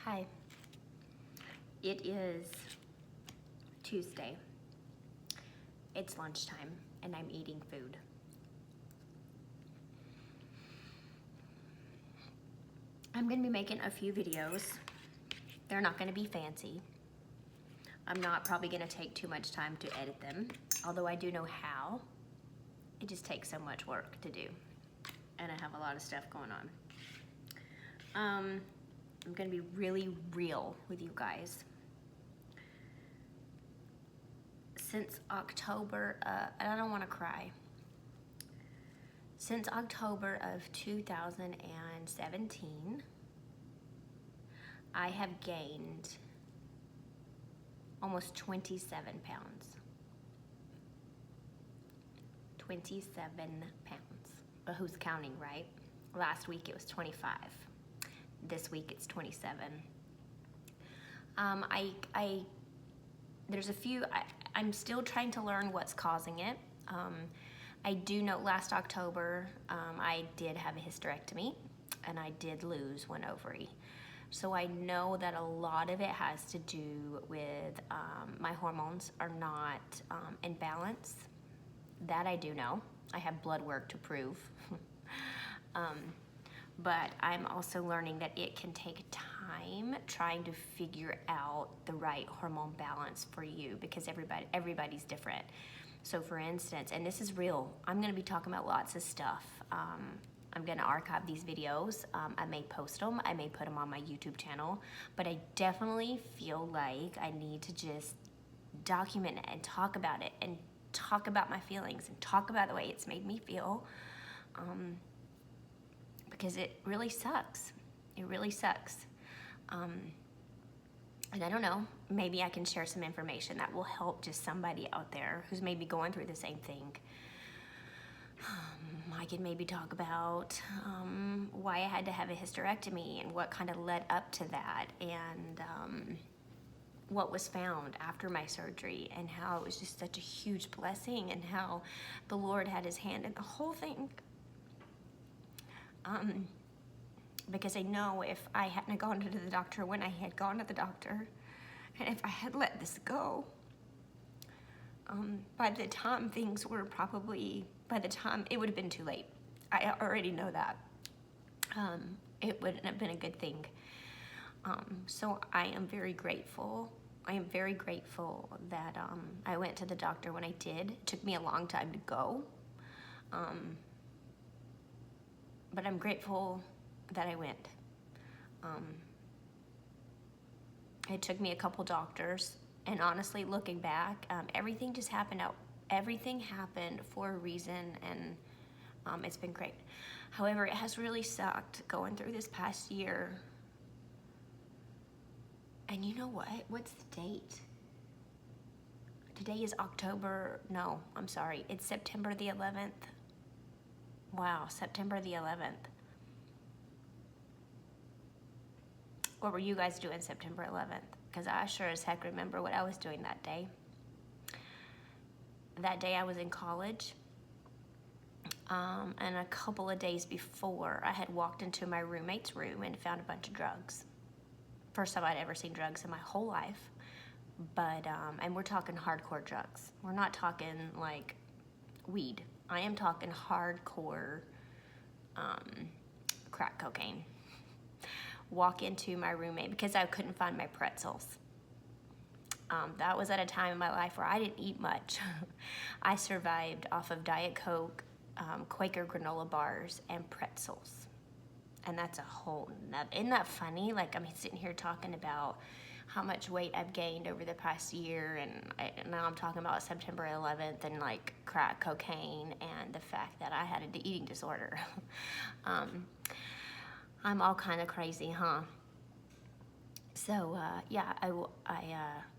Hi. It is Tuesday. It's lunchtime and I'm eating food. I'm going to be making a few videos. They're not going to be fancy. I'm not probably going to take too much time to edit them, although I do know how. It just takes so much work to do, and I have a lot of stuff going on. I'm going to be really real with you guys. Since October, and I don't want to cry. Since October of 2017, I have gained almost 27 pounds. 27 pounds. But who's counting, right? Last week it was 25. This week it's 27. There's a few, I'm still trying to learn what's causing it. I do know last October I did have a hysterectomy and I did lose one ovary. So I know that a lot of it has to do with my hormones are not in balance. That I do know. I have blood work to prove. But I'm also learning that it can take time trying to figure out the right hormone balance for you because everybody's different. So for instance, and this is real, I'm gonna be talking about lots of stuff. I'm gonna archive these videos. I may post them, I may put them on my YouTube channel, but I definitely feel like I need to just document it and talk about it and talk about my feelings and talk about the way it's made me feel. Because it really sucks. It really sucks. And I don't know, maybe I can share some information that will help just somebody out there who's maybe going through the same thing. I can maybe talk about why I had to have a hysterectomy and what kind of led up to that, and what was found after my surgery, and how it was just such a huge blessing, and how the Lord had his hand in the whole thing. Because I know if I hadn't gone to the doctor when I had gone to the doctor, and if I had let this go, by the time things were probably, it would have been too late. I already know that. It wouldn't have been a good thing. So I am very grateful. I am very grateful that I went to the doctor when I did. It took me a long time to go. But I'm grateful that I went. It took me a couple doctors, and honestly, looking back, everything just happened out. Everything happened for a reason, and it's been great. However, it has really sucked going through this past year. And you know what? What's the date? Today is it's September the 11th. Wow, September the 11th. What were you guys doing September 11th? Because I sure as heck remember what I was doing that day. That day I was in college. And a couple of days before, I had walked into my roommate's room and found a bunch of drugs. First time I'd ever seen drugs in my whole life. But, and we're talking hardcore drugs. We're not talking like weed. I am talking hardcore crack cocaine. Walk into my roommate because I couldn't find my pretzels. That was at a time in my life where I didn't eat much. I survived off of Diet Coke, Quaker granola bars, and pretzels. And that's a whole nother, isn't that funny? Like, I'm sitting here talking about how much weight I've gained over the past year, and now I'm talking about September 11th and like crack cocaine and the fact that I had an eating disorder. I'm all kind of crazy, huh? So yeah, I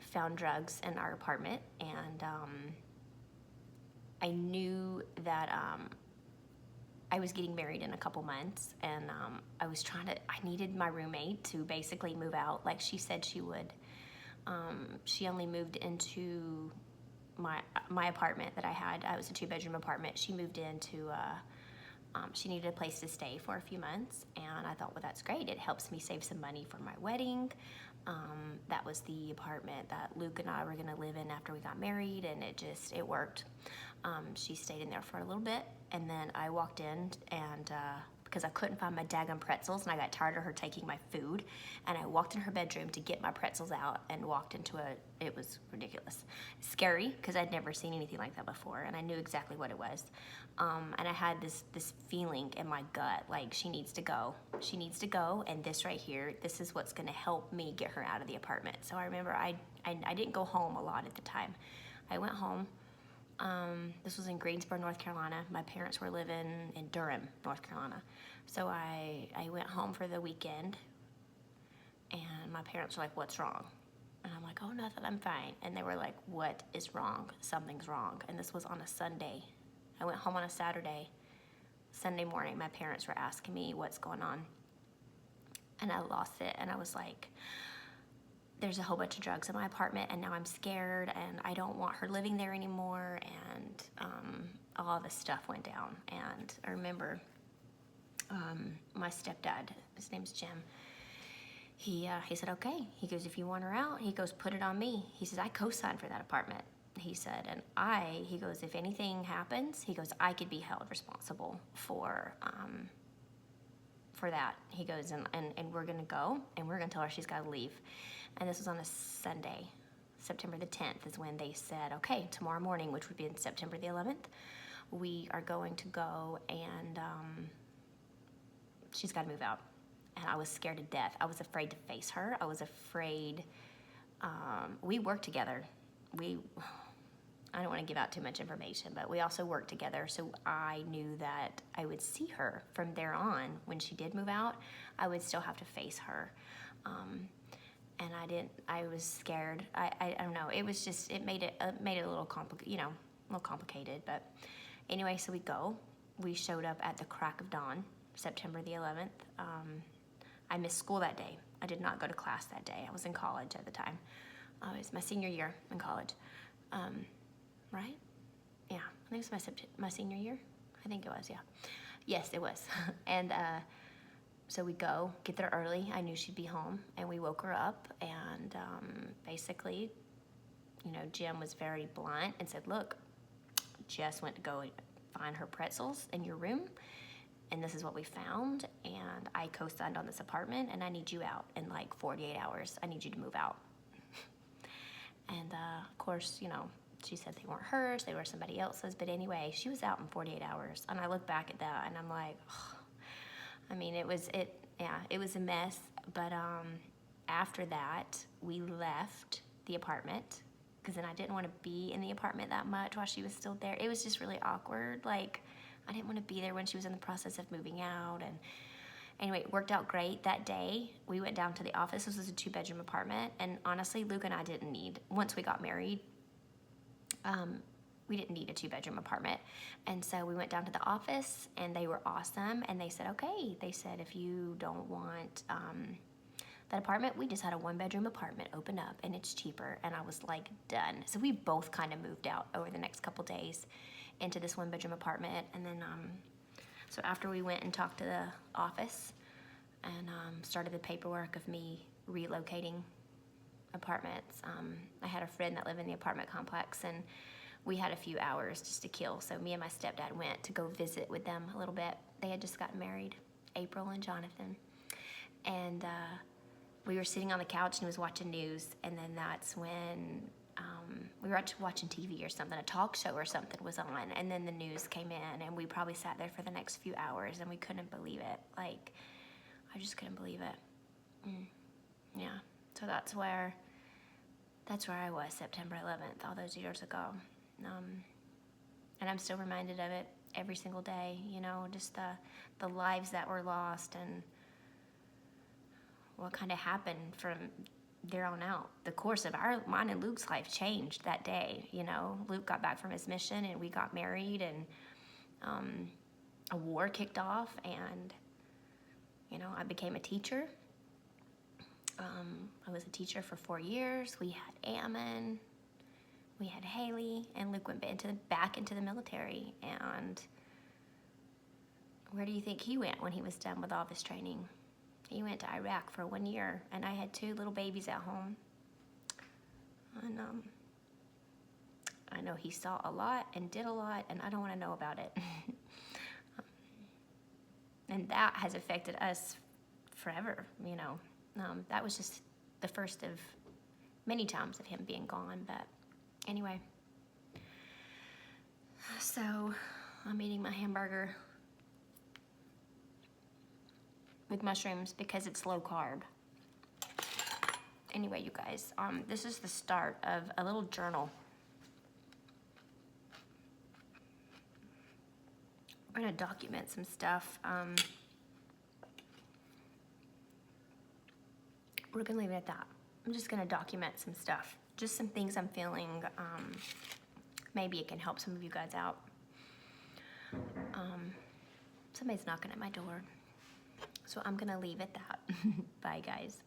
found drugs in our apartment, and I knew that I was getting married in a couple months, and I needed my roommate to basically move out like she said she would. She only moved into my apartment that I had. I was a 2-bedroom apartment. She moved into She needed a place to stay for a few months, and I thought, well, that's great. It helps me save some money for my wedding. That was the apartment that Luke and I were gonna live in after we got married, and it worked. She stayed in there for a little bit, and then I walked in, and because I couldn't find my daggum pretzels, and I got tired of her taking my food, and I walked in her bedroom to get my pretzels out, and walked into it was ridiculous. Scary, because I'd never seen anything like that before, and I knew exactly what it was. And I had this feeling in my gut, like, she needs to go. She needs to go, and this right here, this is what's gonna help me get her out of the apartment. So I remember I didn't go home a lot at the time. I went home. This was in Greensboro, North Carolina. My parents were living in Durham, North Carolina. So I went home for the weekend, and my parents were like, what's wrong? And I'm like, oh, nothing, I'm fine. And they were like, what is wrong? Something's wrong. And this was on a Sunday. I went home on a Saturday. Sunday morning, my parents were asking me what's going on. And I lost it, and I was like, there's a whole bunch of drugs in my apartment, and now I'm scared, and I don't want her living there anymore, and all this stuff went down. And I remember my stepdad, his name's Jim, he said, okay. He goes, if you want her out, he goes, put it on me. He says, I co-signed for that apartment. He said, and he goes, if anything happens, he goes, I could be held responsible for that. He goes, and we're gonna go, and we're gonna tell her she's gotta leave. And this was on a Sunday. September the 10th is when they said, okay, tomorrow morning, which would be in September the 11th, we are going to go, and she's gotta move out. And I was scared to death. I was afraid to face her. I was afraid. We worked together. I don't want to give out too much information, but we also worked together, so I knew that I would see her from there on. When she did move out, I would still have to face her. And I was scared. I don't know, it was just, it made it a little complicated, but anyway, so we showed up at the crack of dawn, September the 11th. I missed school that day. I did not go to class that day. I was in college at the time. It was my senior year in college. Right? Yeah, I think it was my senior year. I think it was, yeah. Yes, it was. And so we get there early. I knew she'd be home, and we woke her up, and basically, Jim was very blunt and said, look, Jess went to go find her pretzels in your room, and this is what we found, and I co-signed on this apartment, and I need you out in like 48 hours. I need you to move out. And of course, she said they weren't hers, they were somebody else's, but anyway, she was out in 48 hours. And I look back at that, and I'm like, oh. I mean, it was a mess. But after that, we left the apartment, because then I didn't want to be in the apartment that much while she was still there. It was just really awkward. Like, I didn't want to be there when she was in the process of moving out. And anyway, it worked out great. That day, we went down to the office. This was a 2-bedroom apartment, and honestly, Luke and I didn't need, once we got married, we didn't need a 2-bedroom apartment. And so we went down to the office, and they were awesome, and they said, okay. They said, if you don't want that apartment, we just had a 1-bedroom apartment open up, and it's cheaper. And I was like, done. So we both kind of moved out over the next couple days into this 1-bedroom apartment. And then so after we went and talked to the office and started the paperwork of me relocating apartments, I had a friend that lived in the apartment complex, and we had a few hours just to kill. So me and my stepdad went to go visit with them a little bit. They had just gotten married, April and Jonathan. And we were sitting on the couch, and he was watching news, and then that's when we were watching TV or something, a talk show or something was on, and then the news came in, and we probably sat there for the next few hours, and we couldn't believe it. Like, I just couldn't believe it. Yeah, so that's where I was September 11th, all those years ago. And I'm still reminded of it every single day, just the lives that were lost and what kind of happened from there on out. The course of mine and Luke's life changed that day. Luke got back from his mission, and we got married, and a war kicked off, and I became a teacher. I was a teacher for 4 years. We had Ammon, we had Haley, and Luke went back into the military, and Where do you think he went when he was done with all this training? He went to Iraq for 1 year, and I had 2 little babies at home. And I know he saw a lot and did a lot, and I don't want to know about it. And that has affected us forever, you know. That was just the first of many times of him being gone, but anyway. So I'm eating my hamburger with mushrooms because it's low carb. Anyway, you guys, this is the start of a little journal. We're gonna document some stuff. We're gonna leave it at that. I'm just gonna document some stuff. Just some things I'm feeling. Maybe it can help some of you guys out. Somebody's knocking at my door. So I'm gonna leave it at that. Bye, guys.